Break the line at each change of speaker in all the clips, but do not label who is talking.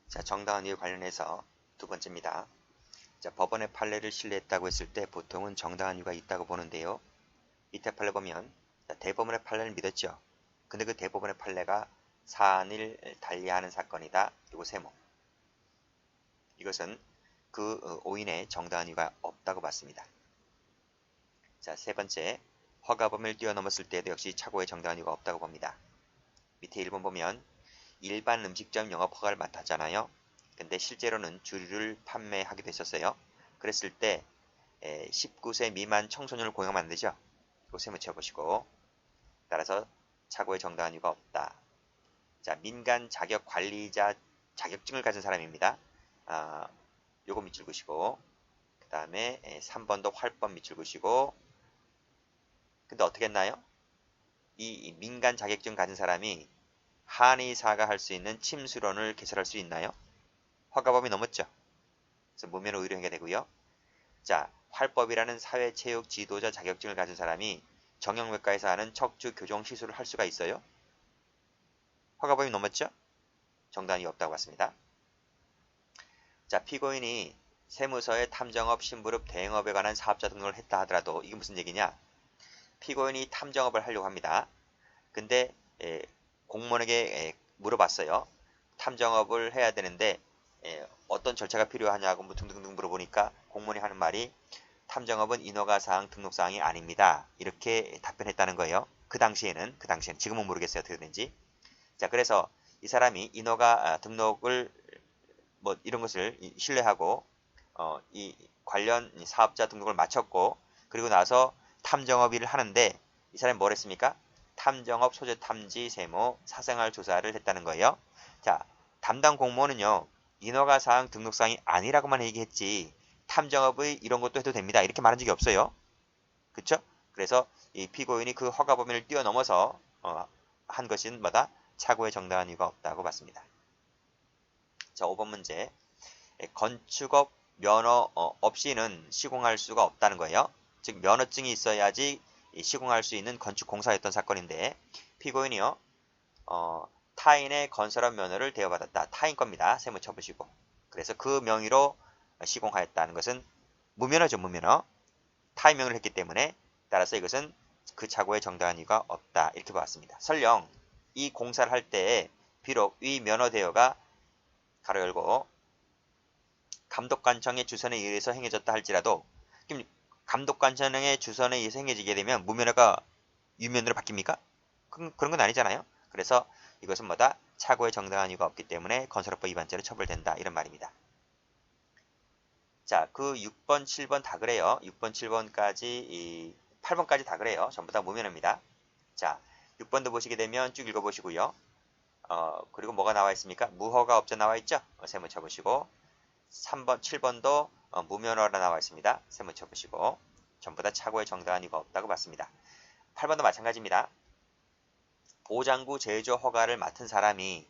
자, 정당한 이유 관련해서 두 번째입니다. 자, 법원의 판례를 신뢰했다고 했을 때 보통은 정당한 이유가 있다고 보는데요. 밑에 판례 보면 자, 대법원의 판례를 믿었죠. 근데 그 대법원의 판례가 사안을 달리하는 사건이다. 그리고 세모. 이것은 그 오인에 정당한 이유가 없다고 봤습니다. 자, 세 번째, 허가 범위를 뛰어넘었을 때도 역시 착오의 정당한 이유가 없다고 봅니다. 밑에 1번 보면 일반 음식점 영업 허가를 맡았잖아요. 근데 실제로는 주류를 판매하기도 했었어요. 그랬을 때 19세 미만 청소년을 고용하면 안 되죠. 이거 세무 채워보시고 따라서 착오의 정당한 이유가 없다. 자, 민간 자격 관리자 자격증을 가진 사람입니다. 요거 밑줄 그시고 그 다음에 3번도 활법 밑줄 그시고 근데 어떻게 했나요? 이 민간 자격증 가진 사람이 한의사가 할 수 있는 침수론을 개설할 수 있나요? 허가범위 넘었죠. 그래서 무면허 의료행위가 되고요. 자, 활법이라는 사회체육 지도자 자격증을 가진 사람이 정형외과에서 하는 척추 교정 시술을 할 수가 있어요? 허가범위 넘었죠? 정당이 없다고 봤습니다. 자, 피고인이 세무서에 탐정업, 신부름, 대행업에 관한 사업자 등록을 했다 하더라도 이게 무슨 얘기냐? 피고인이 탐정업을 하려고 합니다. 근데 공무원에게 물어봤어요. 탐정업을 해야 되는데 어떤 절차가 필요하냐고 뭐 등등등 물어보니까 공무원이 하는 말이 탐정업은 인허가사항 등록사항이 아닙니다. 이렇게 답변했다는 거예요. 그 당시에는 지금은 모르겠어요. 어떻게 되는지. 자, 그래서 이 사람이 인허가 등록을 뭐 이런 것을 신뢰하고 이 관련 사업자 등록을 마쳤고 그리고 나서 탐정업 일을 하는데 이 사람이 뭘 했습니까? 탐정업 소재 탐지 세모 사생활 조사를 했다는 거예요. 자, 담당 공무원은요. 인허가 사항 등록 사항이 아니라고만 얘기했지 탐정업의 이런 것도 해도 됩니다. 이렇게 말한 적이 없어요. 그쵸? 그래서 이 피고인이 그 허가 범위를 뛰어넘어서 한 것은 뭐다? 착오의 정당한 이유가 없다고 봤습니다. 자, 5번 문제. 건축업 면허 없이는 시공할 수가 없다는 거예요. 즉 면허증이 있어야지 시공할 수 있는 건축공사였던 사건인데 피고인이요. 타인의 건설업 면허를 대여받았다. 타인 겁니다. 세무 쳐보시고. 그래서 그 명의로 시공하였다는 것은 무면허죠. 무면허. 타인 명의를 했기 때문에 따라서 이것은 그 착오에 정당한 이유가 없다. 이렇게 봤습니다. 설령 이 공사를 할 때 비록 위 면허 대여가 가로 열고 감독관청의 주선에 의해서 행해졌다 할지라도 감독관청의 주선에 의해서 행해지게 되면 무면허가 유면허로 바뀝니까? 그런 건 아니잖아요. 그래서 이것은 뭐다? 착오의 정당한 이유가 없기 때문에 건설업법 위반죄로 처벌된다. 이런 말입니다. 자, 그 6번, 7번 다 그래요. 6번, 7번까지, 8번까지 다 그래요. 전부 다 무면허입니다. 자, 6번도 보시게 되면 쭉 읽어보시고요. 그리고 뭐가 나와 있습니까? 무허가 업자 나와 있죠? 세무 쳐보시고 3번, 7번도 무면허라 나와 있습니다. 세무 쳐보시고 전부 다 착오의 정당한 이유가 없다고 봤습니다. 8번도 마찬가지입니다. 보장구 제조 허가를 맡은 사람이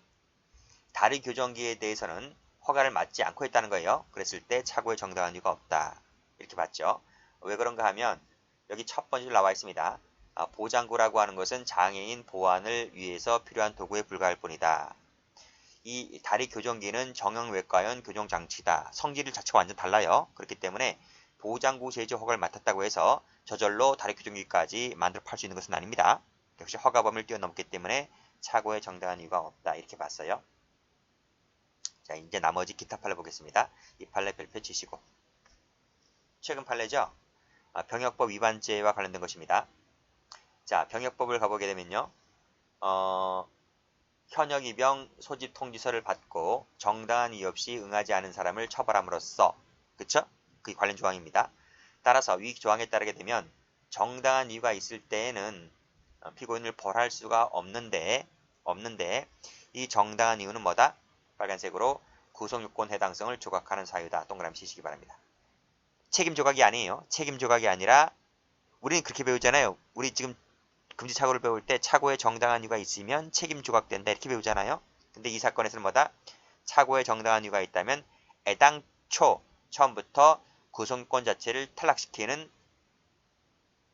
다리 교정기에 대해서는 허가를 맡지 않고 있다는 거예요. 그랬을 때 착오의 정당한 이유가 없다. 이렇게 봤죠. 왜 그런가 하면 여기 첫 번째로 나와 있습니다. 보장구라고 하는 것은 장애인 보완을 위해서 필요한 도구에 불과할 뿐이다. 이 다리 교정기는 정형외과용 교정장치다. 성질 자체가 완전 달라요. 그렇기 때문에 보장구 제조 허가를 맡았다고 해서 저절로 다리 교정기까지 만들어 팔 수 있는 것은 아닙니다. 역시 허가 범위를 뛰어넘기 때문에 착오의 정당한 이유가 없다. 이렇게 봤어요. 자, 이제 나머지 기타 판례 보겠습니다. 이 판례 별표 치시고. 최근 판례죠. 병역법 위반죄와 관련된 것입니다. 자, 병역법을 가보게 되면요. 현역입영 소집 통지서를 받고 정당한 이유 없이 응하지 않은 사람을 처벌함으로써 그쵸? 그 관련 조항입니다. 따라서 위 조항에 따르게 되면 정당한 이유가 있을 때에는 피고인을 벌할 수가 없는데 이 정당한 이유는 뭐다? 빨간색으로 구속요건 해당성을 조각하는 사유다. 동그라미 치시기 바랍니다. 책임 조각이 아니에요. 책임 조각이 아니라 우리는 그렇게 배우잖아요. 우리 지금 금지착오를 배울 때 착오의 정당한 이유가 있으면 책임 조각된다 이렇게 배우잖아요. 근데 이 사건에서는 뭐다? 착오의 정당한 이유가 있다면 애당초 처음부터 구성권 자체를 탈락시키는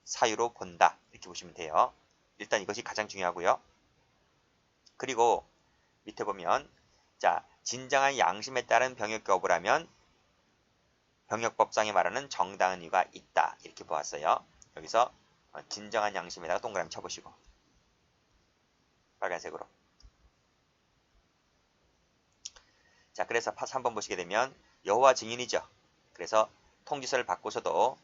사유로 본다. 이렇게 보시면 돼요. 일단 이것이 가장 중요하고요. 그리고 밑에 보면 자 진정한 양심에 따른 병역 거부라면 병역법상에 말하는 정당한 이유가 있다. 이렇게 보았어요. 여기서 진정한 양심에다가 동그라미 쳐보시고 빨간색으로. 자, 그래서 3번 보시게 되면 여호와 증인이죠. 그래서 통지서를 받고서도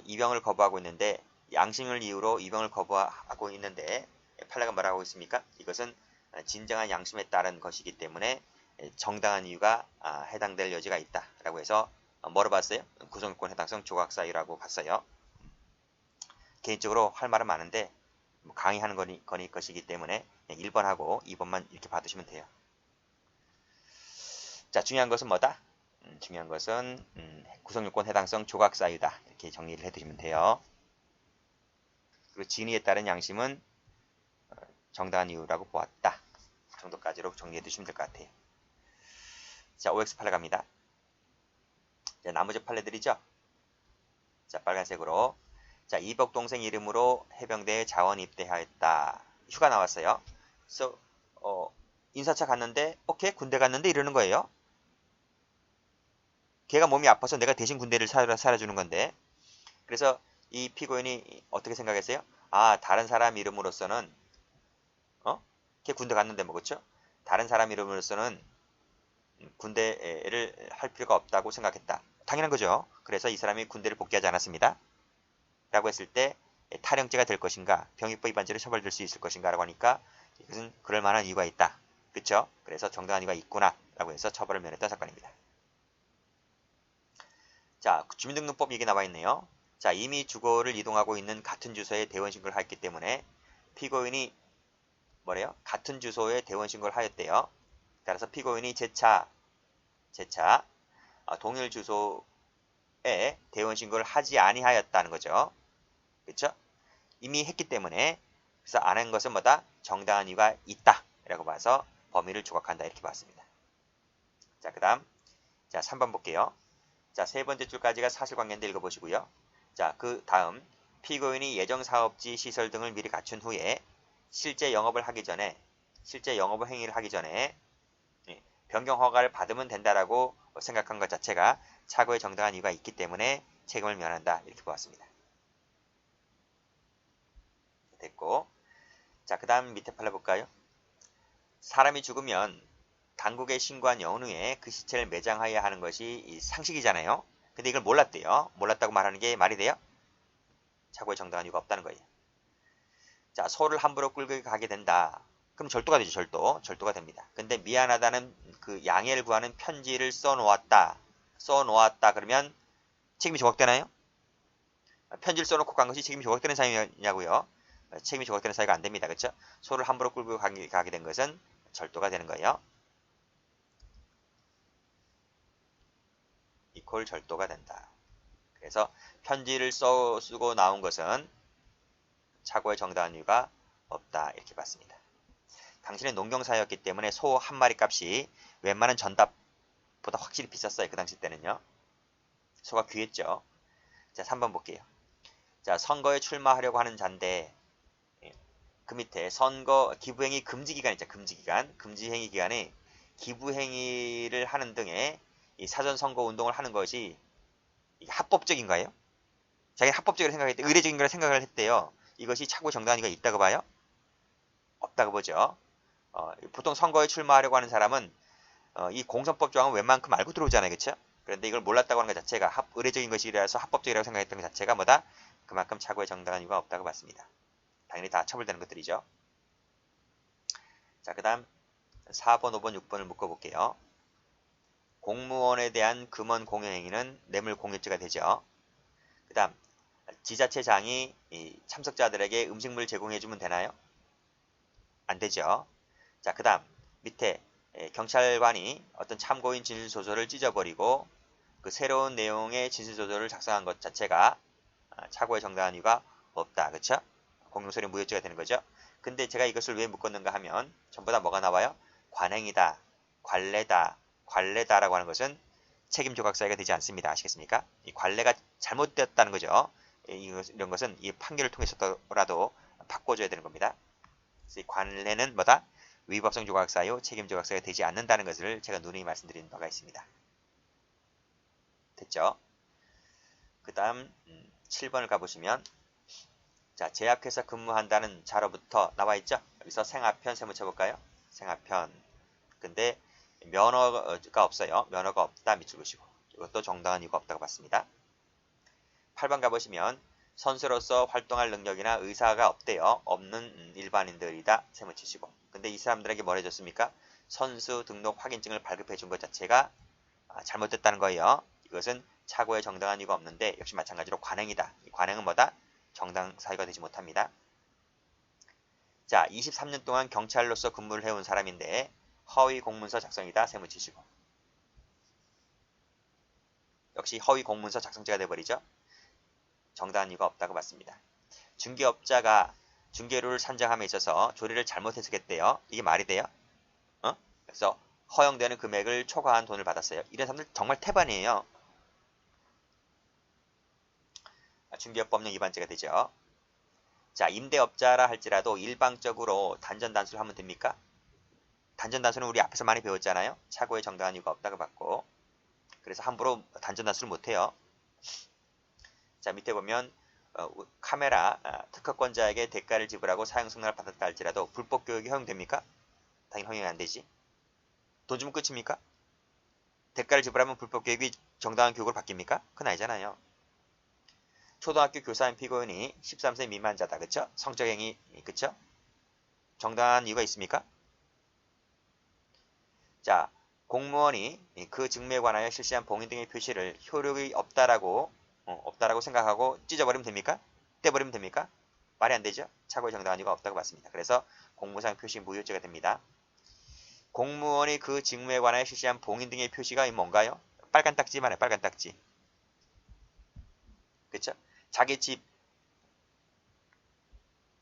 입영을 거부하고 있는데 양심을 이유로 입영을 거부하고 있는데 판례가 뭐라고 하고 있습니까? 이것은 진정한 양심에 따른 것이기 때문에 정당한 이유가 해당될 여지가 있다라고 해서 뭐로 봤어요? 구성요건 해당성 조각사유라고 봤어요. 개인적으로 할 말은 많은데 강의하는 것이기 때문에 1번하고 2번만 이렇게 받으시면 돼요. 자, 중요한 것은 뭐다? 중요한 것은 구성요건 해당성 조각사유다. 이렇게 정리를 해두시면 돼요. 그리고 진위에 따른 양심은 정당한 이유라고 보았다. 그 정도까지로 정리해 두시면 될 것 같아요. 자, OX 판례 갑니다. 자, 나머지 판례들이죠. 자, 빨간색으로. 자, 이복 동생 이름으로 해병대에 자원 입대하였다. 휴가 나왔어요. 그래서 인사차 갔는데 오케이 군대 갔는데 이러는 거예요. 걔가 몸이 아파서 내가 대신 군대를 살아주는 건데. 그래서 이 피고인이 어떻게 생각했어요? 아, 다른 사람 이름으로서는 걔 군대 갔는데 뭐 그렇죠? 다른 사람 이름으로서는 군대를 할 필요가 없다고 생각했다. 당연한 거죠. 그래서 이 사람이 군대를 복귀하지 않았습니다. 라고 했을 때 탈영죄가 될 것인가, 병역법 위반죄로 처벌될 수 있을 것인가 라고 하니까 이것은 그럴 만한 이유가 있다. 그렇죠? 그래서 정당한 이유가 있구나 라고 해서 처벌을 면했던 사건입니다. 자, 주민등록법 얘기 나와 있네요. 자, 이미 주거를 이동하고 있는 같은 주소에 대원신고를 했기 때문에 피고인이 뭐래요? 같은 주소에 대원신고를 하였대요. 따라서 피고인이 재차 동일 주소에 대원신고를 하지 아니하였다는 거죠. 그렇죠? 이미 했기 때문에 그래서 안 한 것은 뭐다? 정당한 이유가 있다 라고 봐서 범위를 조각한다 이렇게 봤습니다. 자, 그 다음 자 3번 볼게요. 자, 세 번째 줄까지가 사실관계인데 읽어보시고요. 자, 그 다음 피고인이 예정사업지 시설 등을 미리 갖춘 후에 실제 영업을 행위를 하기 전에 변경 허가를 받으면 된다라고 생각한 것 자체가 착오의 정당한 이유가 있기 때문에 책임을 면한다 이렇게 보았습니다. 됐고, 자, 그 다음 밑에 판례 볼까요? 사람이 죽으면 당국에 신고한 연후에 그 시체를 매장하여야 하는 것이 상식이잖아요. 근데 이걸 몰랐대요. 몰랐다고 말하는 게 말이 돼요? 착오의 정당한 이유가 없다는 거예요. 자, 소를 함부로 끌고 가게 된다. 그럼 절도가 되죠. 절도가 됩니다. 근데 미안하다는 그 양해를 구하는 편지를 써놓았다 그러면 책임이 조각되나요? 편지를 써놓고 간 것이 책임이 조각되는 사유냐고요? 책임이 조각되는 사유가 안 됩니다. 그렇죠? 소를 함부로 끌고 가게 된 것은 절도가 되는 거예요. 이퀄 절도가 된다. 그래서 편지를 쓰고 나온 것은 착오의 정당한 이유가 없다 이렇게 봤습니다. 당신은 농경사였기 때문에 소 한 마리 값이 웬만한 전답보다 확실히 비쌌어요. 그 당시 때는요. 소가 귀했죠. 자, 3번 볼게요. 자, 선거에 출마하려고 하는 자인데 그 밑에 선거 기부행위 금지기간 있죠. 금지행위 기간에 기부행위를 하는 등의 이 사전선거운동을 하는 것이 이게 합법적인가요? 자기는 합법적으로 생각했대. 의례적인 걸 생각을 했대요. 이것이 착오 정당한 이유가 있다고 봐요? 없다고 보죠. 보통 선거에 출마하려고 하는 사람은 이 공선법 조항은 웬만큼 알고 들어오잖아요. 그렇죠? 그런데 이걸 몰랐다고 하는 것 자체가 의례적인 것이라서 합법적이라고 생각했던 것 자체가 뭐다? 그만큼 착오의 정당한 이유가 없다고 봤습니다. 당연히 다 처벌되는 것들이죠. 자, 그 다음 4번, 5번, 6번을 묶어볼게요. 공무원에 대한 금원 공여행위는 뇌물공여죄가 되죠. 그 다음 지자체장이 이 참석자들에게 음식물 제공해주면 되나요? 안 되죠. 자, 그 다음 밑에 경찰관이 어떤 참고인 진술소설을 찢어버리고 그 새로운 내용의 진술소설을 작성한 것 자체가 착오의 정당한 이유가 없다. 그렇죠? 공용소리 무효죄가 되는 거죠. 근데 제가 이것을 왜 묶었는가 하면 전부 다 뭐가 나와요? 관행이다, 관례다라고 하는 것은 책임 조각 사유가 되지 않습니다. 아시겠습니까? 이 관례가 잘못되었다는 거죠. 이런 것은 이 판결을 통해서라도 바꿔줘야 되는 겁니다. 그래서 이 관례는 뭐다? 위법성 조각사유, 책임 조각사가 되지 않는다는 것을 제가 누누이 말씀드린 바가 있습니다. 됐죠? 그 다음 7번을 가보시면 자, 제약회사 근무한다는 자로부터 나와있죠? 여기서 생화편 세무 쳐볼까요? 생화편. 근데 면허가 없어요. 면허가 없다 밑줄 그시고 이것도 정당한 이유가 없다고 봤습니다. 8번 가보시면 선수로서 활동할 능력이나 의사가 없대요. 없는 일반인들이다. 세무 치시고. 근데 이 사람들에게 뭘 해줬습니까? 선수 등록 확인증을 발급해 준 것 자체가 잘못됐다는 거예요. 이것은 착오에 정당한 이유가 없는데 역시 마찬가지로 관행이다. 이 관행은 뭐다? 정당 사유가 되지 못합니다. 자, 23년 동안 경찰로서 근무를 해온 사람인데 허위 공문서 작성이다. 세무 치시고. 역시 허위 공문서 작성죄가 돼버리죠. 정당한 이유가 없다고 봤습니다. 중개업자가 중개료를 산정함에 있어서 조리를 잘못해서겠대요. 이게 말이 돼요? 그래서 허용되는 금액을 초과한 돈을 받았어요. 이런 사람들 정말 태반이에요. 중개업법령 위반죄가 되죠. 자, 임대업자라 할지라도 일방적으로 단전단수를 하면 됩니까? 단전단수는 우리 앞에서 많이 배웠잖아요. 착오에 정당한 이유가 없다고 봤고 그래서 함부로 단전단수를 못해요. 자, 밑에 보면 카메라 특허권자에게 대가를 지불하고 사용 승낙을 받았다 할지라도 불법 교육이 허용됩니까? 당연히 허용이 안 되지. 돈 주면 끝입니까? 대가를 지불하면 불법 교육이 정당한 교육으로 바뀝니까? 그건 아니잖아요. 초등학교 교사인 피고인이 13세 미만자다. 그쵸? 성적행위 그쵸? 정당한 이유가 있습니까? 자, 공무원이 그 직무에 관하여 실시한 봉인 등의 표시를 효력이 없다라고 생각하고 찢어버리면 됩니까? 떼버리면 됩니까? 말이 안 되죠? 착오의 정당한 이유가 없다고 봤습니다. 그래서 공무상 표시 무효죄가 됩니다. 공무원이 그 직무에 관하여 실시한 봉인 등의 표시가 뭔가요? 빨간 딱지만 해, 빨간 딱지. 그쵸? 자기 집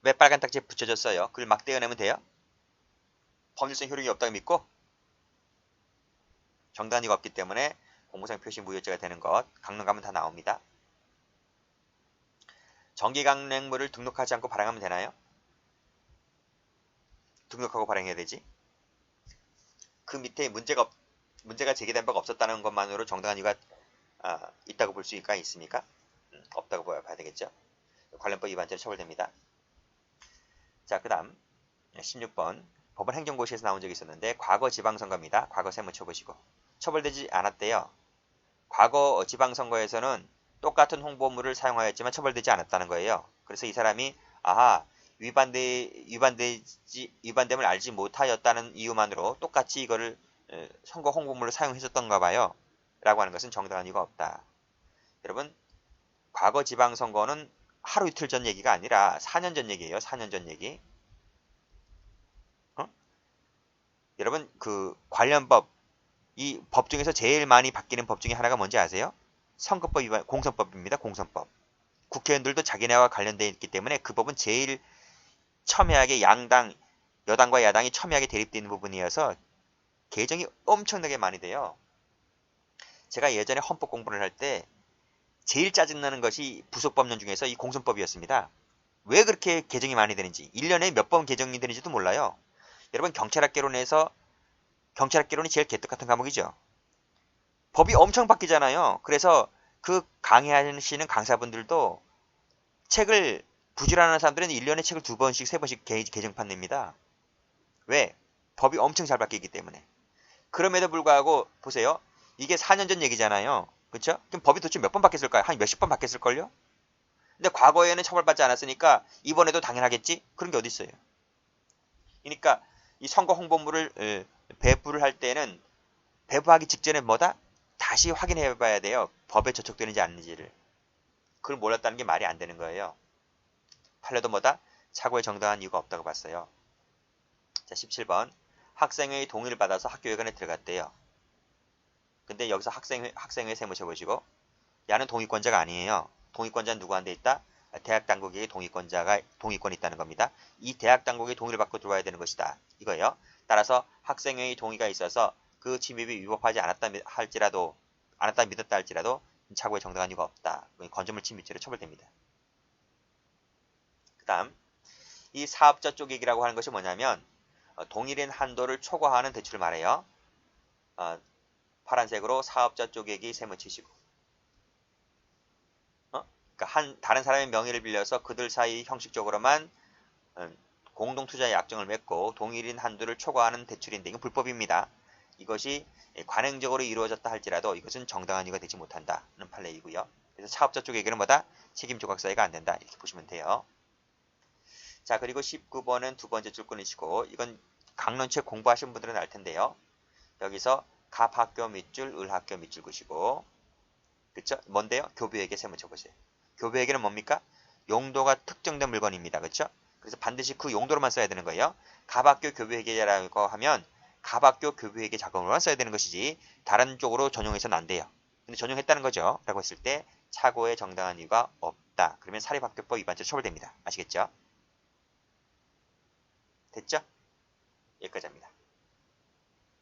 왜 빨간 딱지에 붙여졌어요? 그걸 막 떼어내면 돼요? 법률성 효력이 없다고 믿고 정당한 이유가 없기 때문에 공무상 표시 무효죄가 되는 것 강론 가면 다 나옵니다. 정기강령물을 등록하지 않고 발행하면 되나요? 등록하고 발행해야 되지. 그 밑에 문제가 제기된 바가 없었다는 것만으로 정당한 이유가 있다고 볼 수가 있습니까? 없다고 봐야 되겠죠. 관련법 위반죄로 처벌됩니다. 자, 그 다음 16번 법원 행정고시에서 나온 적이 있었는데 과거 지방선거입니다. 과거 세무 쳐보시고 처벌되지 않았대요. 과거 지방선거에서는 똑같은 홍보물을 사용하였지만 처벌되지 않았다는 거예요. 그래서 이 사람이 위반됨을 알지 못하였다는 이유만으로 똑같이 이거를 선거 홍보물을 사용했었던가 봐요. 라고 하는 것은 정당한 이유가 없다. 여러분, 과거 지방선거는 하루 이틀 전 얘기가 아니라 4년 전 얘기예요. 4년 전 얘기. 여러분, 그 관련법, 이 법 중에서 제일 많이 바뀌는 법 중에 하나가 뭔지 아세요? 선거법 위반, 공선법입니다. 공선법. 국회의원들도 자기네와 관련되어 있기 때문에 그 법은 제일 첨예하게 여당과 야당이 첨예하게 대립되어 있는 부분이어서 개정이 엄청나게 많이 돼요. 제가 예전에 헌법 공부를 할 때 제일 짜증나는 것이 부속법령 중에서 이 공선법이었습니다. 왜 그렇게 개정이 많이 되는지 1년에 몇 번 개정이 되는지도 몰라요. 여러분 경찰학개론에서 경찰학개론이 제일 개떡같은 과목이죠. 법이 엄청 바뀌잖아요. 그래서 그 강의하시는 강사분들도 책을 부지런한 사람들은 1년에 책을 2번씩 3번씩 개정판 냅니다. 왜? 법이 엄청 잘 바뀌기 때문에. 그럼에도 불구하고 보세요. 이게 4년 전 얘기잖아요. 그렇죠? 그럼 법이 도대체 몇 번 바뀌었을까요? 한 몇십 번 바뀌었을걸요? 근데 과거에는 처벌받지 않았으니까 이번에도 당연하겠지? 그런 게 어디 있어요. 그러니까 이 선거 홍보물을 배부를 할 때는 배부하기 직전에 뭐다? 다시 확인해 봐야 돼요. 법에 저촉되는지 아닌지를. 그걸 몰랐다는 게 말이 안 되는 거예요. 판례도 뭐다? 착오에 정당한 이유가 없다고 봤어요. 자, 17번. 학생의 동의를 받아서 학교회관에 들어갔대요. 근데 여기서 학생회 세무쳐 보시고 야는 동의권자가 아니에요. 동의권자는 누구한테 있다? 대학 당국에게 동의권이 있다는 겁니다. 이 대학 당국의 동의를 받고 들어와야 되는 것이다. 이거예요. 따라서 학생회의 동의가 있어서 그 침입이 위법하지 않았다 믿었다 할지라도 착오에 정당한 이유가 없다. 건조물 침입죄로 처벌됩니다. 그 다음 이 사업자 쪼개기라고 하는 것이 뭐냐면 동일인 한도를 초과하는 대출을 말해요. 파란색으로 사업자 쪼개기 세무 치시고. 그러니까 다른 사람의 명의를 빌려서 그들 사이 형식적으로만 공동투자의 약정을 맺고 동일인 한도를 초과하는 대출인데 이건 불법입니다. 이것이 관행적으로 이루어졌다 할지라도 이것은 정당한 이유가 되지 못한다는 판례이고요. 그래서 사업자 쪽에게는 뭐다? 책임 조각 사유가 안 된다. 이렇게 보시면 돼요. 자, 그리고 19번은 두 번째 줄 끊으시고 이건 강론책 공부하신 분들은 알 텐데요. 여기서 갑학교 밑줄, 을학교 밑줄 그시고 그쵸? 뭔데요? 교부회계 세무 쳐보세요. 교부회계는 뭡니까? 용도가 특정된 물건입니다. 그쵸? 그래서 반드시 그 용도로만 써야 되는 거예요. 갑학교 교부회계라고 하면 갑학교 교부회계 자금으로만 써야 되는 것이지 다른 쪽으로 전용해서는 안 돼요. 근데 전용했다는 거죠. 라고 했을 때 착오에 정당한 이유가 없다. 그러면 사립학교법 위반죄 처벌됩니다. 아시겠죠? 됐죠? 여기까지 합니다.